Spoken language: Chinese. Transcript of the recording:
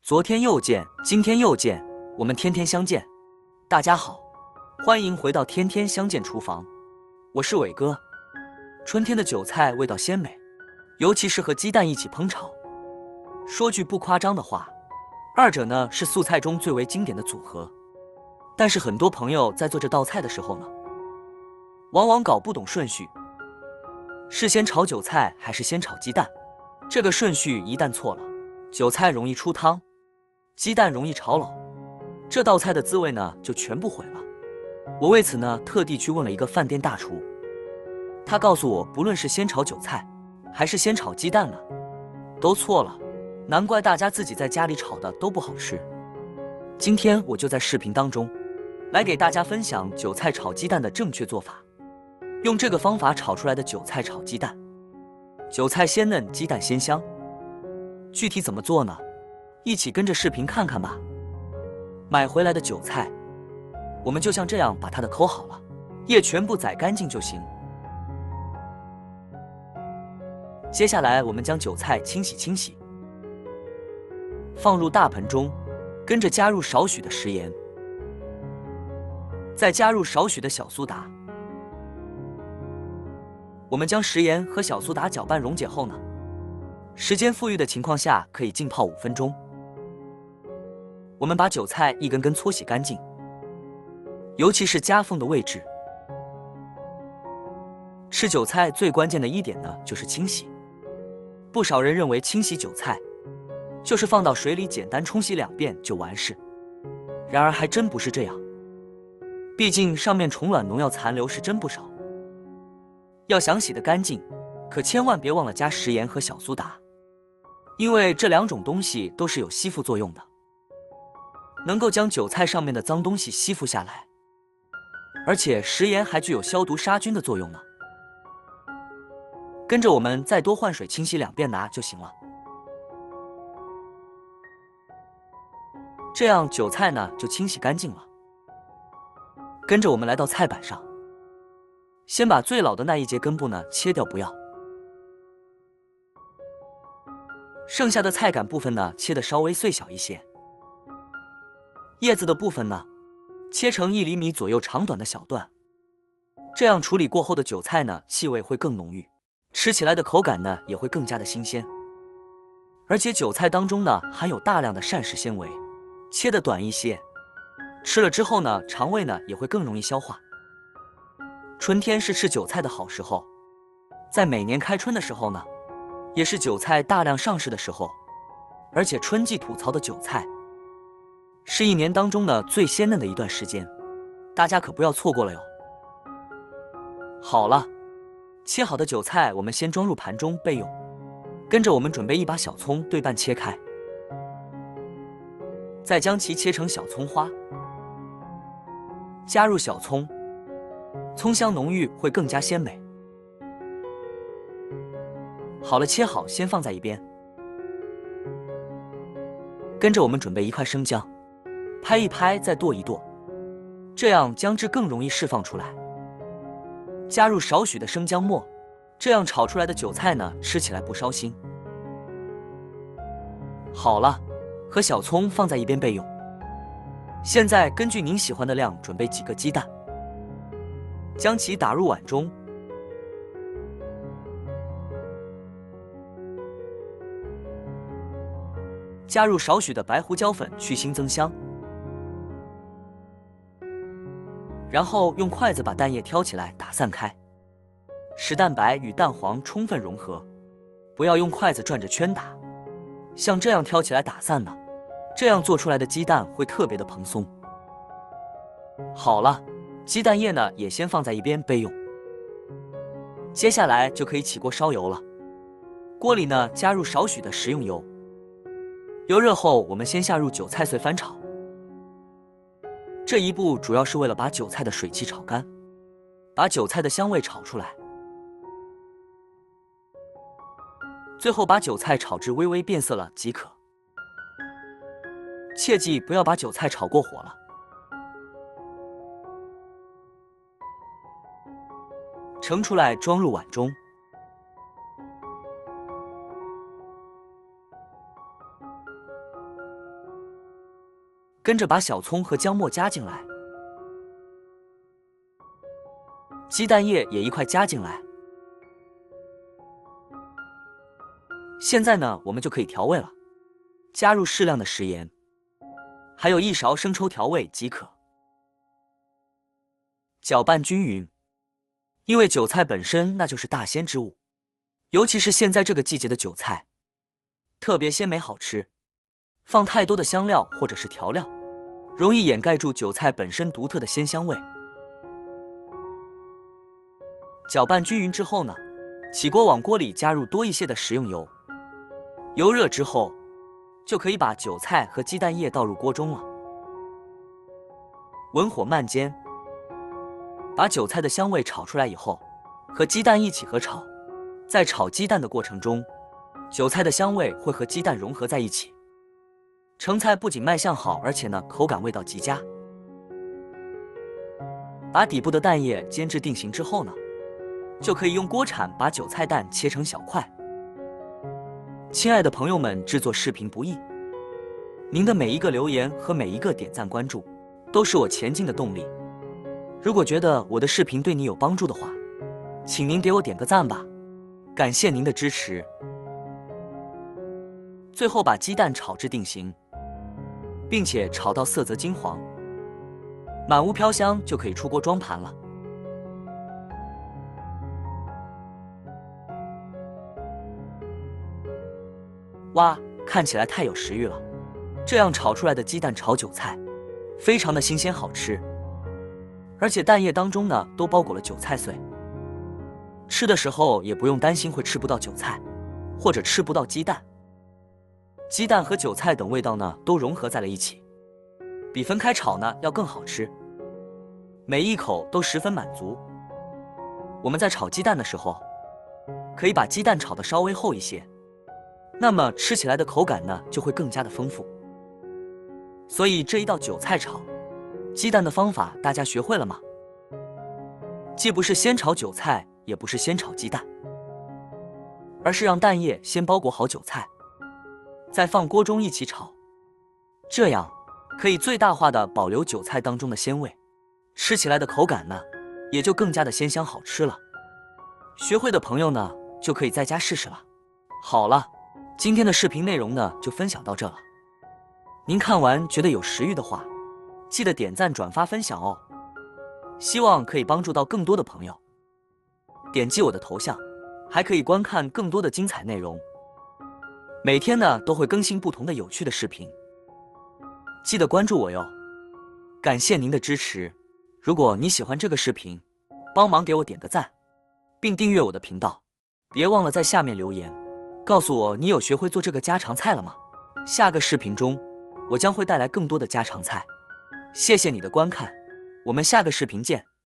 昨天又见，今天又见，我们天天相见。大家好，欢迎回到天天相见厨房，我是伟哥。春天的韭菜味道鲜美，尤其是和鸡蛋一起烹炒。说句不夸张的话，二者呢是素菜中最为经典的组合。但是很多朋友在做这道菜的时候呢，往往搞不懂顺序，是先炒韭菜还是先炒鸡蛋？这个顺序一旦错了，韭菜容易出汤，鸡蛋容易炒老，这道菜的滋味呢就全部毁了。我为此呢特地去问了一个饭店大厨，他告诉我，不论是先炒韭菜还是先炒鸡蛋呢，都错了，难怪大家自己在家里炒的都不好吃。今天我就在视频当中来给大家分享韭菜炒鸡蛋的正确做法，用这个方法炒出来的韭菜炒鸡蛋，韭菜鲜嫩，鸡蛋鲜香。具体怎么做呢？一起跟着视频看看吧。买回来的韭菜，我们就像这样把它的抠好了，叶全部宰干净就行。接下来我们将韭菜清洗，放入大盆中，跟着加入少许的食盐，再加入少许的小苏打。我们将食盐和小苏打搅拌溶解后呢，时间富裕的情况下可以浸泡5分钟。我们把韭菜一根根搓洗干净，尤其是夹缝的位置。吃韭菜最关键的一点呢，就是清洗。不少人认为清洗韭菜就是放到水里简单冲洗2遍就完事，然而还真不是这样。毕竟上面虫卵农药残留是真不少，要想洗得干净，可千万别忘了加食盐和小苏打，因为这2种东西都是有吸附作用的，能够将韭菜上面的脏东西吸附下来，而且食盐还具有消毒杀菌的作用呢。跟着我们再多换水清洗2遍拿就行了。这样韭菜呢就清洗干净了。跟着我们来到菜板上，先把最老的那一节根部呢切掉，不要。剩下的菜杆部分呢切得稍微碎小一些。叶子的部分呢，切成1厘米左右长短的小段，这样处理过后的韭菜呢，气味会更浓郁，吃起来的口感呢也会更加的新鲜。而且韭菜当中呢含有大量的膳食纤维，切得短一些，吃了之后呢，肠胃呢也会更容易消化。春天是吃韭菜的好时候，在每年开春的时候呢，也是韭菜大量上市的时候，而且春季吐槽的韭菜是1年当中呢最鲜嫩的一段时间，大家可不要错过了哟。好了，切好的韭菜我们先装入盘中备用。跟着我们准备一把小葱对半切开，再将其切成小葱花，加入小葱，葱香浓郁，会更加鲜美。好了，切好先放在一边。跟着我们准备1块生姜，拍一拍，再剁一剁，这样姜汁更容易释放出来。加入少许的生姜末，这样炒出来的韭菜呢，吃起来不烧心。好了，和小葱放在一边备用。现在根据您喜欢的量准备几个鸡蛋，将其打入碗中。加入少许的白胡椒粉去腥增香，然后用筷子把蛋液挑起来打散开，使蛋白与蛋黄充分融合，不要用筷子转着圈打，像这样挑起来打散呢，这样做出来的鸡蛋会特别的蓬松。好了，鸡蛋液呢也先放在一边备用。接下来就可以起锅烧油了，锅里呢加入少许的食用油，油热后我们先下入韭菜碎翻炒。这一步主要是为了把韭菜的水汽炒干，把韭菜的香味炒出来。最后把韭菜炒至微微变色了即可，切记不要把韭菜炒过火了。盛出来装入碗中。跟着把小葱和姜末加进来，鸡蛋液也一块加进来。现在呢，我们就可以调味了，加入适量的食盐，还有1勺生抽调味即可。搅拌均匀，因为韭菜本身那就是大鲜之物，尤其是现在这个季节的韭菜，特别鲜美好吃。放太多的香料或者是调料，容易掩盖住韭菜本身独特的鲜香味。搅拌均匀之后呢，起锅往锅里加入多一些的食用油，油热之后，就可以把韭菜和鸡蛋液倒入锅中了。文火慢煎，把韭菜的香味炒出来以后，和鸡蛋一起合炒。在炒鸡蛋的过程中，韭菜的香味会和鸡蛋融合在一起，成菜不仅卖相好，而且呢口感味道极佳。把底部的蛋液煎至定型之后呢，就可以用锅铲把韭菜蛋切成小块。亲爱的朋友们，制作视频不易，您的每一个留言和每一个点赞关注，都是我前进的动力。如果觉得我的视频对你有帮助的话，请您给我点个赞吧，感谢您的支持。最后把鸡蛋炒至定型，并且炒到色泽金黄，满屋飘香，就可以出锅装盘了。哇，看起来太有食欲了！这样炒出来的鸡蛋炒韭菜，非常的新鲜好吃，而且蛋液当中呢都包裹了韭菜碎，吃的时候也不用担心会吃不到韭菜，或者吃不到鸡蛋。鸡蛋和韭菜等味道呢都融合在了一起，比分开炒呢要更好吃，每一口都十分满足。我们在炒鸡蛋的时候，可以把鸡蛋炒得稍微厚一些，那么吃起来的口感呢就会更加的丰富。所以这一道韭菜炒鸡蛋的方法大家学会了吗？既不是先炒韭菜，也不是先炒鸡蛋，而是让蛋液先包裹好韭菜，再放锅中一起炒，这样可以最大化的保留韭菜当中的鲜味，吃起来的口感呢也就更加的鲜香好吃了。学会的朋友呢就可以在家试试了。好了，今天的视频内容呢就分享到这了。您看完觉得有食欲的话，记得点赞、转发、分享哦。希望可以帮助到更多的朋友。点击我的头像，还可以观看更多的精彩内容。每天呢都会更新不同的有趣的视频，记得关注我哟。感谢您的支持。如果你喜欢这个视频，帮忙给我点个赞，并订阅我的频道。别忘了在下面留言，告诉我你有学会做这个家常菜了吗？下个视频中，我将会带来更多的家常菜。谢谢你的观看，我们下个视频见。